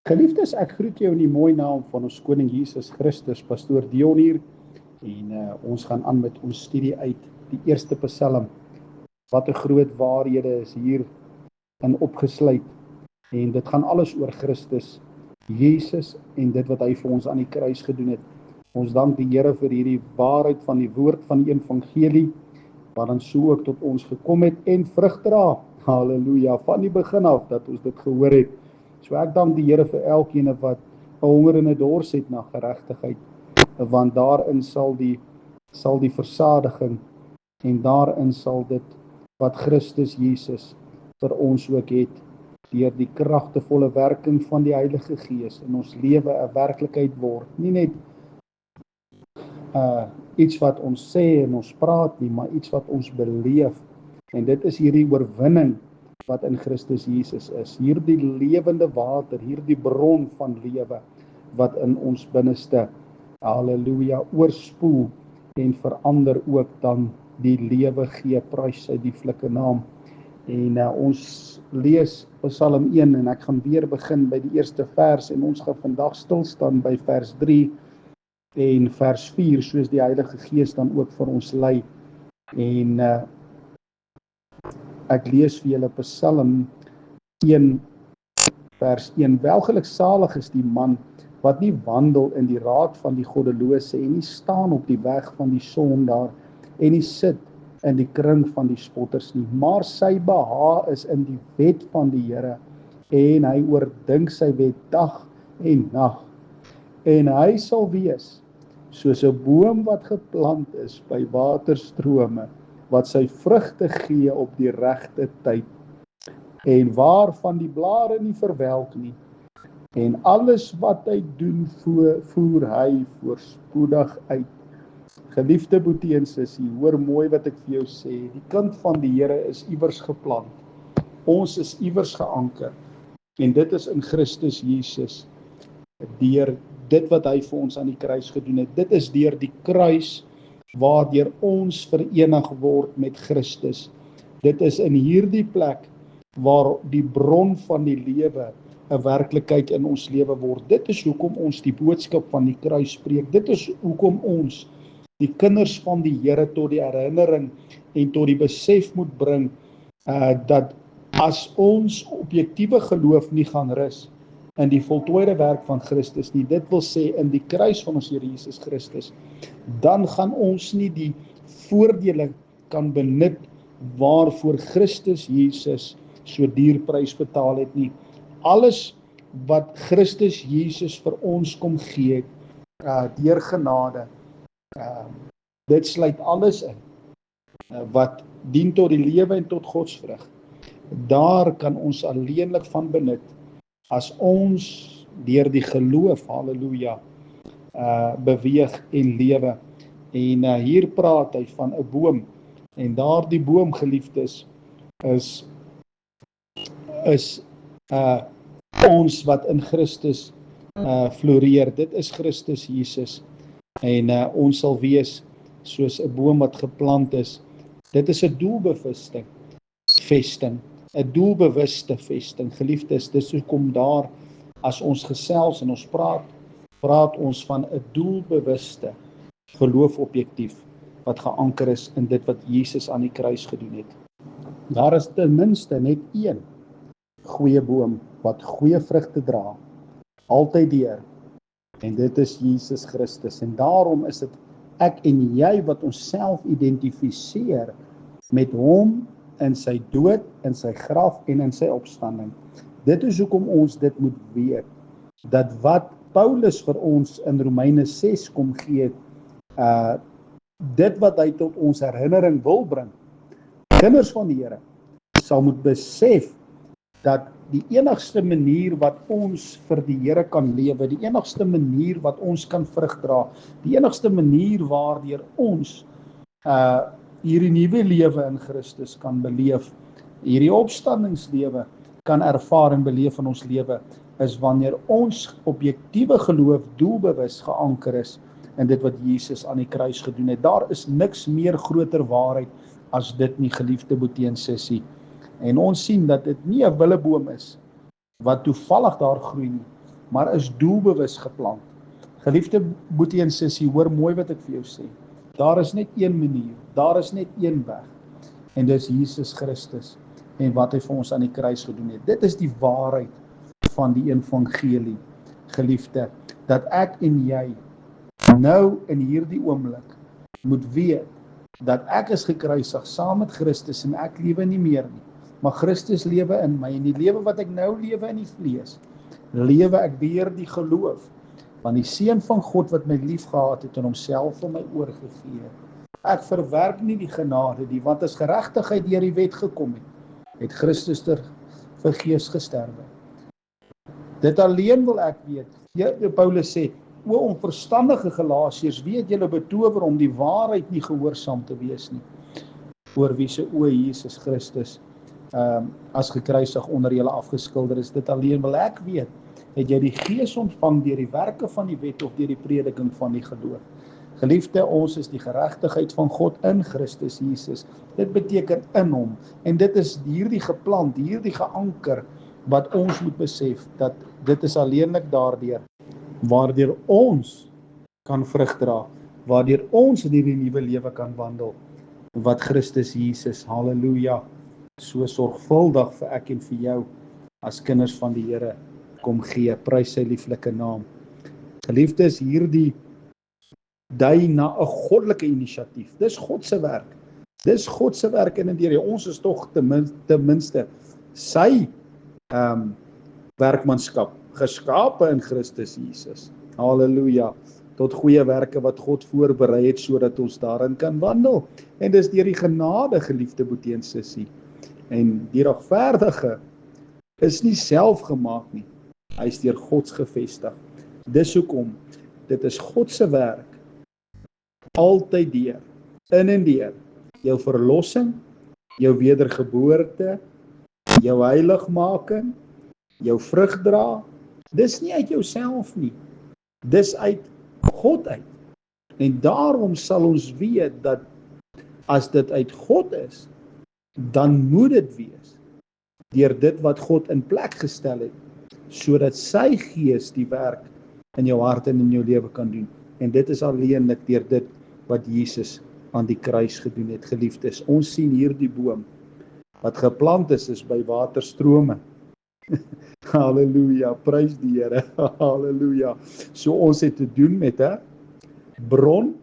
Geliefdes, ek groet jou in die mooi naam van ons koning Jesus Christus, pastoor Dion hier, en ons gaan aan met ons studie uit die eerste Psalm. Wat 'n groot waarhede is hier in opgesluit, en dit gaan alles oor Christus, Jesus en dit wat hy vir ons aan die kruis gedoen het. Ons dank die Here vir hierdie waarheid van die woord van die evangelie, wat dan so ook tot ons gekom het en vrug dra. Halleluja, van die begin af dat ons dit gehoor het. So ek dank die Here vir elkeen wat 'n honger en 'n dors het na geregtigheid, want daarin sal die versadiging en daarin sal dit wat Christus Jesus vir ons ook het, deur die kragtevolle werking van die Heilige Gees in ons lewe 'n werklikheid word. Nie net iets wat ons sê en ons praat nie, maar iets wat ons beleef. En dit is hierdie oorwinning wat in Christus Jesus is. Hierdie lewende water, hierdie bron van lewe wat in ons binneste, halleluja, oorspoel en verander ook dan die lewe gee, prys sy lieflike naam. En ons lees Psalm 1 en ek gaan weer begin by die eerste vers en ons gaan vandag stilstaan by vers 3 en vers 4, soos die Heilige Gees dan ook vir ons lei. En ek lees vir julle Psalm 1 vers 1. Welgeluksalig is die man wat nie wandel in die raad van die goddelose en nie staan op die weg van die sondaar en nie sit in die kring van die spotters nie, maar sy behaag is in die wet van die Here en hy oordink sy wet dag en nag. En hy sal wees soos 'n boom wat geplant is by waterstrome, wat sy vrugte gee op die regte tyd, en waarvan die blare nie verwelk nie. En alles wat hy doen, voer hy voorspoedig uit. Geliefde boetie en sussie, hoor mooi wat ek vir jou sê. Die kind van die Here is iewers geplant. Ons is iewers geanker. En dit is in Christus Jesus. Deur dit wat hy vir ons aan die kruis gedoen het. Dit is deur die kruis waardeur ons verenig word met Christus. Dit is in hierdie plek waar die bron van die lewe 'n werklikheid in ons lewe word. Dit is hoekom ons die boodskap van die kruis spreek. Dit is hoekom ons die kinders van die Here tot die herinnering en tot die besef moet bring dat as ons objektiewe geloof nie gaan rus in die voltooide werk van Christus nie, dit wil sê in die kruis van ons Here Jesus Christus, dan gaan ons nie die voordele kan benut waarvoor Christus Jesus so duur prys betaal het nie. Alles wat Christus Jesus vir ons kom gee, deur genade, dit sluit alles in, wat dien tot die lewe en tot godsvrug. Daar kan ons alleenlik van benut, as ons deur die geloof, halleluja, beweeg en lewe. En hier praat hy van 'n boom, en daardie boom, geliefdes, is ons wat in Christus floreer. Dit is Christus Jesus. En ons sal wees soos 'n boom wat geplant is. Dit is 'n doelbewuste vesting, 'n doelbewuste vesting. Geliefdes, dis hoekom daar, as ons gesels en ons praat ons van 'n doelbewuste geloof objektief, wat geanker is in dit wat Jesus aan die kruis gedoen het. Daar is ten minste net een goeie boom, wat goeie vrugte dra, altyd deur, en dit is Jesus Christus. En daarom is dit ek en jy wat ons self identifiseer met hom in sy dood, in sy graf en in sy opstanding. Dit is hoekom ons dit moet weet, dat wat Paulus vir ons in Romeine 6 kom gee, dit wat hy tot ons herinnering wil bring, kinders van die Here, sal moet besef dat die enigste manier wat ons vir die Here kan lewe, die enigste manier wat ons kan vrug dra, die enigste manier waardeur ons hierdie nuwe lewe in Christus kan beleef, hierdie opstandingslewe kan ervaar en beleef in ons lewe, is wanneer ons objektiewe geloof doelbewus geanker is in dit wat Jesus aan die kruis gedoen het. Daar is niks meer groter waarheid as dit nie, geliefde boetie en sussie. En ons sien dat dit nie 'n willeboom is wat toevallig daar groei nie, maar is doelbewus geplant. Geliefde boetie en sussie, hoor mooi wat ek vir jou sê. Daar is net een manier, daar is net een weg, en dis Jesus Christus, en wat hy vir ons aan die kruis gedoen het. Dit is die waarheid van die evangelie, geliefde, dat ek en jy nou in hierdie oomblik moet weet, dat ek is gekruisig saam met Christus, en ek lewe nie meer nie, maar Christus lewe in my, en die lewe wat ek nou lewe in die vlees, lewe ek deur die geloof, want die Seun van God wat my lief gehad het en homself vir my oorgegee het. Ek verwerk nie die genade nie, want as geregtigheid deur die wet gekom het Christus ter vergeefs gesterwe. Dit alleen wil ek weet. Paulus sê, o onverstandige Galasiërs, weet julle betower om die waarheid nie gehoorsaam te wees nie, oor wie se o Jesus Christus as gekruisig onder julle afgeskilder is. Dit alleen wil ek weet, het jy die Gees ontvang deur die werke van die wet of deur die prediking van die geloof? Geliefde, ons is die geregtigheid van God in Christus Jesus. Dit beteken in hom, en dit is hierdie geplant, hierdie geanker, wat ons moet besef, dat dit is alleenlik daardeur, waardeur ons kan vrug dra, waardeur ons in hierdie nuwe lewe kan wandel, wat Christus Jesus, halleluja, so sorgvuldig vir ek en vir jou, as kinders van die Here, kom gee, prys sy lieflike naam. Geliefdes, hierdie dui na 'n goddelike inisiatief. Dis God se werk. Dis God se werk in en deur. Ons is tog ten minste sy werkmanskap, geskape in Christus Jesus. Halleluja. Tot goeie werke wat God voorberei het, sodat ons daarin kan wandel. En dis deur die genade, geliefde boetie en sussie. En die regverdige is nie self gemaak nie. Hy is deur God gevestig. Dis hoekom, dit is God se werk, altyd deur, in en deur, jou verlossing, jou wedergeboorte, jou heiligmaking, jou vrug dra, dis nie uit jouself nie, dis uit God uit. En daarom sal ons weet dat as dit uit God is, dan moet dit wees deur dit wat God in plek gestel het, sodat sy Gees die werk in jou hart en in jou lewe kan doen. En dit is alleenlik deur dit wat Jesus aan die kruis gedoen het, geliefdes. Ons sien hierdie boom wat geplant is by waterstrome. Halleluja, prys die Here. Halleluja. So ons het te doen met 'n bron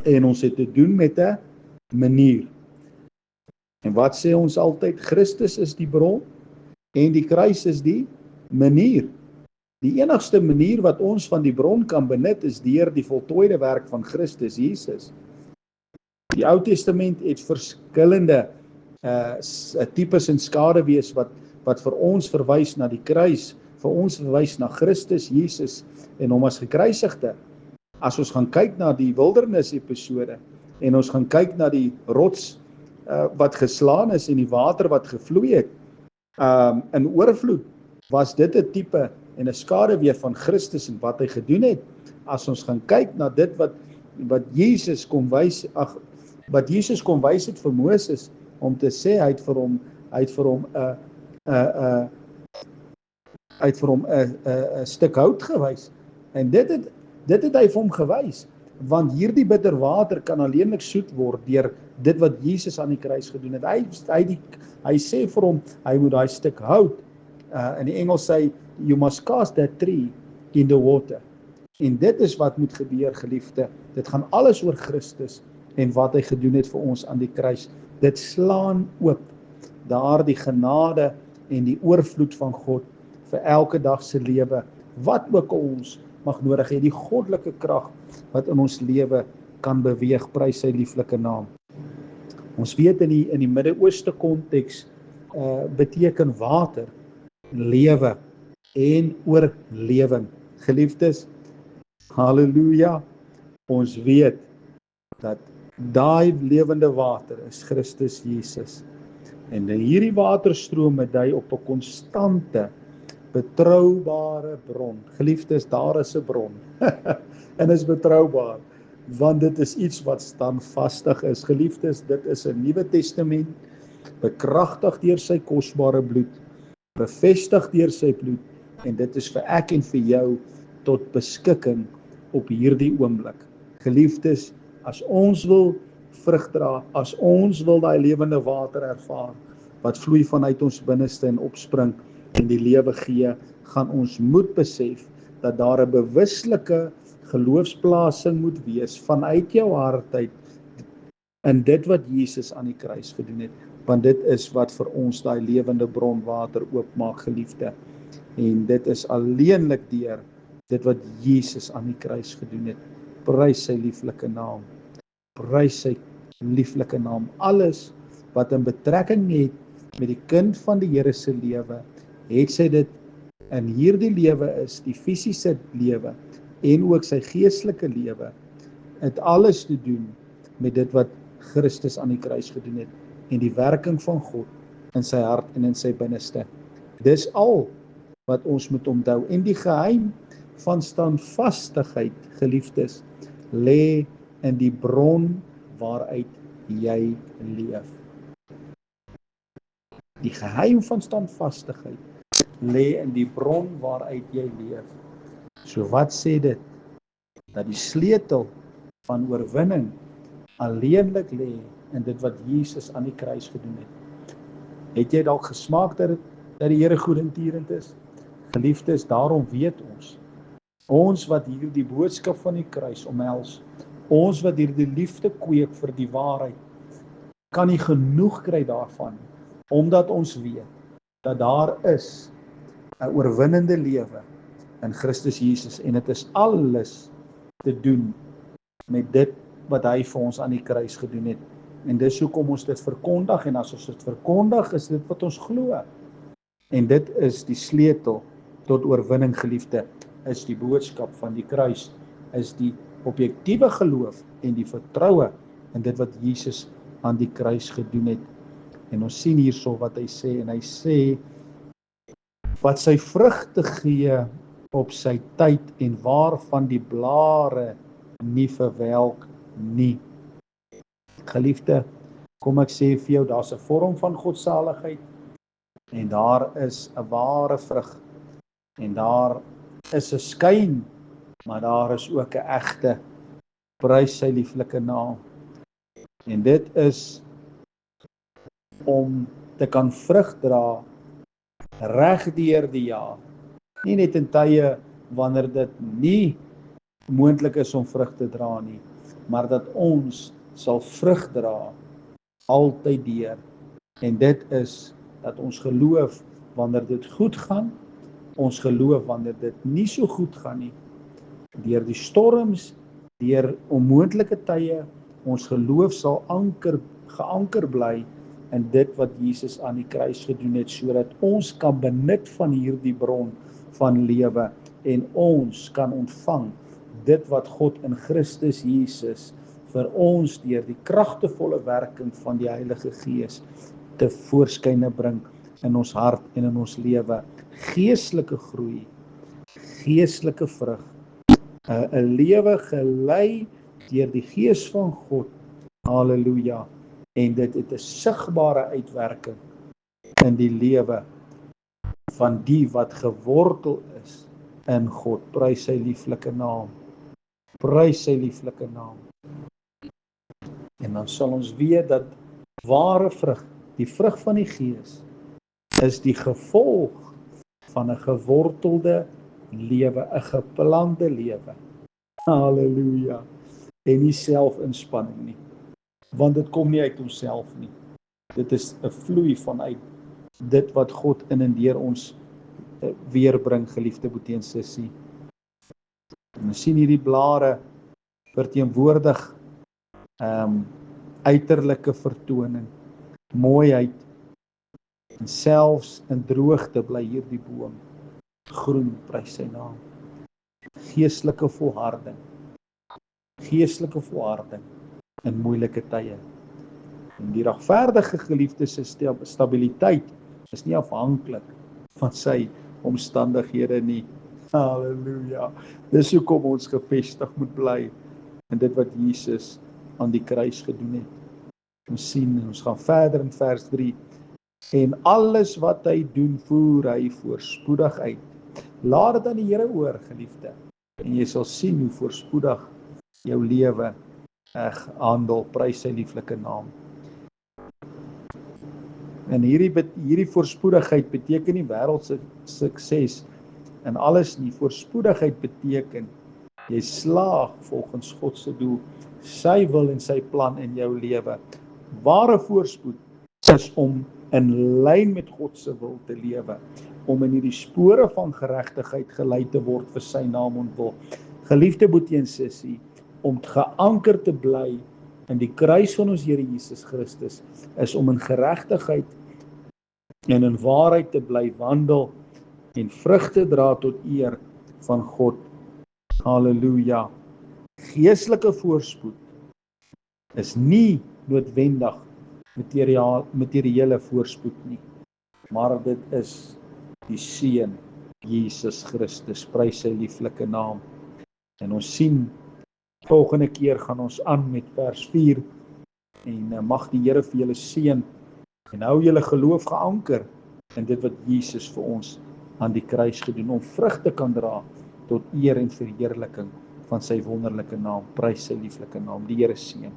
en ons het te doen met 'n manier. En wat sê ons altyd? Christus is die bron en die kruis is die manier. Die enigste manier wat ons van die bron kan benut is deur die voltooide werk van Christus Jesus. Die Ou Testament het verskillende tipes en skaduwees wat vir ons verwys na die kruis, vir ons verwys na Christus Jesus en hom as gekruisigde. As ons gaan kyk na die wildernis episode en ons gaan kyk na die rots wat geslaan is en die water wat gevloei het in oorvloed, was dit 'n tipe en 'n skaduwee van Christus en wat hy gedoen het. As ons gaan kyk na dit wat Jesus kom wys, wat Jesus kom wys het vir Moses, om te sê hy het vir hom 'n stuk hout gewys. En dit het hy vir hom gewys, want hierdie bitter water kan alleenlik soet word deur dit wat Jesus aan die kruis gedoen het. Hy sê vir hom, hy moet daai stuk hout, in die Engels sê, you must cast that tree in the water. En dit is wat moet gebeur, geliefde. Dit gaan alles oor Christus en wat hy gedoen het vir ons aan die kruis. Dit slaan oop daardie genade en die oorvloed van God vir elke dag se lewe, wat ook ons mag nodig hê, die goddelike krag wat in ons lewe kan beweeg, prys sy lieflike naam. Ons weet in die Midde-Ooste konteks beteken water lewe en oorlewing. Geliefdes, halleluja, ons weet dat daai lewende water is Christus Jesus. En hierdie waterstrome dui op 'n konstante, betroubare bron. Geliefdes, daar is 'n bron. En is betroubaar, want dit is iets wat standvastig is. Geliefdes, dit is 'n Nuwe Testament, bekragtig deur sy kosbare bloed, bevestig deur sy bloed, En dit is vir ek en vir jou tot beskikking op hierdie oomblik. Geliefdes, as ons wil vrug dra, as ons wil daai lewende water ervaar, wat vloei vanuit ons binneste en opspring en die lewe gee, gaan ons moet besef dat daar 'n bewuslike geloofsplasing moet wees vanuit jou hart uit in dit wat Jesus aan die kruis gedoen het, want dit is wat vir ons daai lewende bronwater oopmaak, geliefde. En dit is alleenlik deur dit wat Jesus aan die kruis gedoen het. Prys sy lieflike naam. Prys sy lieflike naam. Alles wat in betrekking het met die kind van die Here se lewe, het sy dit in hierdie lewe is, die fisiese lewe en ook sy geestelike lewe, het alles te doen met dit wat Christus aan die kruis gedoen het en die werking van God in sy hart en in sy binneste. Dis al wat ons moet onthou. En die geheim van standvastigheid, geliefdes, lê in die bron waaruit jy leef. Die geheim van standvastigheid lê in die bron waaruit jy leef. So wat sê dit? Dat die sleutel van oorwinning alleenlik lê in dit wat Jesus aan die kruis gedoen het. Het jy dalk gesmaak dat die Here goedertierend is? Geliefdes, daarom weet ons wat hier die boodskap van die kruis omhels, ons wat hier die liefde kweek vir die waarheid, kan nie genoeg kry daarvan, omdat ons weet dat daar is 'n oorwinnende lewe in Christus Jesus, en dit is alles te doen met dit wat hy vir ons aan die kruis gedoen het. En dis hoekom ons dit verkondig, en as ons dit verkondig, is dit wat ons glo. En dit is die sleutel tot oorwinning, geliefde, is die boodskap van die kruis, is die objektiewe geloof en die vertroue in dit wat Jesus aan die kruis gedoen het. En ons sien hierso wat hy sê, en hy sê, wat sy vrugte gee op sy tyd en waarvan die blare nie verwelk nie. Geliefde, kom ek sê vir jou, daar's 'n vorm van godsaligheid en daar is 'n ware vrug en daar is 'n skyn, maar daar is ook 'n egte. Prys sy lieflike naam. En dit is om te kan vrug dra reg deur die jaar. Nie net in tye wanneer dit nie moontlik is om vrug te dra nie, maar dat ons sal vrug dra altyd deur. En dit is dat ons geloof wanneer dit goed gaan, ons geloof wanneer dit nie so goed gaan nie, deur die storms, deur onmoontlike tye, ons geloof sal geanker bly in dit wat Jesus aan die kruis gedoen het, sodat ons kan benut van hierdie bron van lewe en ons kan ontvang dit wat God in Christus Jesus vir ons deur die kragtevolle werking van die Heilige Gees te voorskyne bring in ons hart en in ons lewe. Geestelike groei, geestelike vrug, 'n lewe gelei deur die Gees van God. Halleluja. En dit het 'n sigbare uitwerking in die lewe van die wat gewortel is in God. Prys sy lieflike naam. Prys sy lieflike naam. En dan sal ons weet dat ware vrug, die vrug van die Gees, is die gevolg van 'n gewortelde lewe, 'n geplande lewe. Halleluja. En nie selfinspanning nie. Want dit kom nie uit onsself nie. Dit is 'n vloei vanuit dit wat God in en deur ons weerbring, geliefde broer en sussie. En ons sien hierdie blare verteenwoordig uiterlike vertoning, mooiheid, en selfs in droogte bly hierdie boom groen, prys sy naam. Geestelike volharding in moeilike tye. En die regverdige geliefde se stabiliteit is nie afhanklik van sy omstandighede nie. Halleluja. Dis hoekom ons gefestig moet bly in dit wat Jesus aan die kruis gedoen het. Ons sien, ons gaan verder in vers 3. En alles wat hy doen, voer hy voorspoedig uit, Laat dit aan die Here oor, geliefde. En jy sal sien hoe voorspoedig jou lewe handel, prys sy lieflike naam. En hierdie voorspoedigheid beteken nie wêreldse sukses en alles nie. Voorspoedigheid beteken jy slaag volgens God se doel, sy wil en sy plan in jou lewe. Ware voorspoed is om in lyn met God se wil te lewe, om in hierdie spore van geregtigheid gelei te word vir sy naam ontwil. Geliefde boetie en sussie, om geanker te bly in die kruis van ons Here Jesus Christus, is om in geregtigheid en in waarheid te bly wandel en vrugte dra tot eer van God. Halleluja. Geestelike voorspoed is nie noodwendig materiële voorspoed nie, maar dit is die Seun Jesus Christus, prys sy lieflike naam. En ons sien, volgende keer gaan ons aan met vers 4 en mag die Here vir julle seën en hou julle geloof geanker in dit wat Jesus vir ons aan die kruis gedoen, om vrug te kan dra tot eer en verheerliking van sy wonderlike naam, prys sy lieflike naam. Die Here seën.